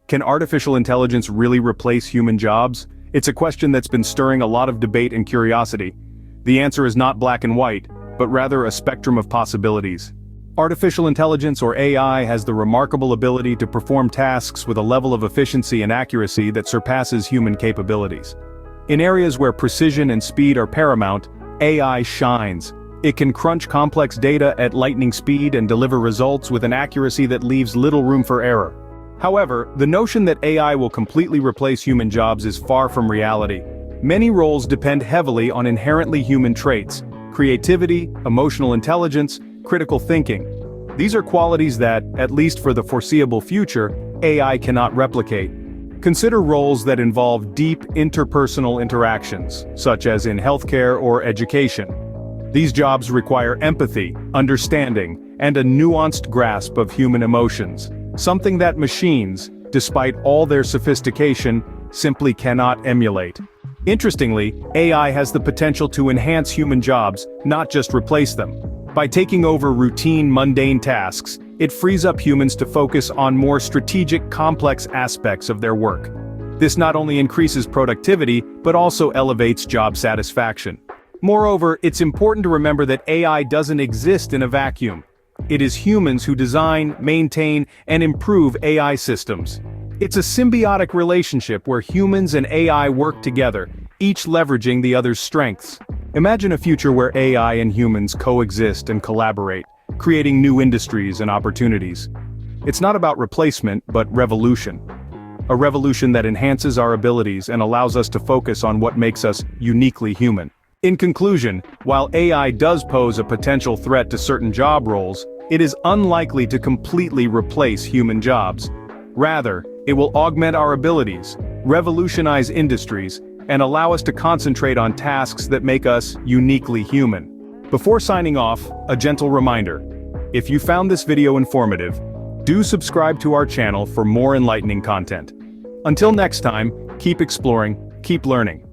Can artificial intelligence really replace human jobs? It's a question that's been stirring a lot of debate and curiosity. The answer is not black and white, but rather a spectrum of possibilities. Artificial intelligence, or AI, has the remarkable ability to perform tasks with a level of efficiency and accuracy that surpasses human capabilities. In areas where precision and speed are paramount, AI shines. It can crunch complex data at lightning speed and deliver results with an accuracy that leaves little room for error. However, the notion that AI will completely replace human jobs is far from reality. Many roles depend heavily on inherently human traits: creativity, emotional intelligence, critical thinking. These are qualities that, at least for the foreseeable future, AI cannot replicate. Consider roles that involve deep interpersonal interactions, such as in healthcare or education. These jobs require empathy, understanding, and a nuanced grasp of human emotions, something that machines, despite all their sophistication, simply cannot emulate. Interestingly, AI has the potential to enhance human jobs, not just replace them. By taking over routine, mundane tasks, it frees up humans to focus on more strategic, complex aspects of their work. This not only increases productivity, but also elevates job satisfaction. Moreover, it's important to remember that AI doesn't exist in a vacuum. It is humans who design, maintain, and improve AI systems. It's a symbiotic relationship where humans and AI work together, each leveraging the other's strengths. Imagine a future where AI and humans coexist and collaborate, creating new industries and opportunities. It's not about replacement, but revolution. A revolution that enhances our abilities and allows us to focus on what makes us uniquely human. In conclusion, while AI does pose a potential threat to certain job roles, it is unlikely to completely replace human jobs. Rather, it will augment our abilities, revolutionize industries, and allow us to concentrate on tasks that make us uniquely human. Before signing off, a gentle reminder. If you found this video informative, do subscribe to our channel for more enlightening content. Until next time, keep exploring, keep learning.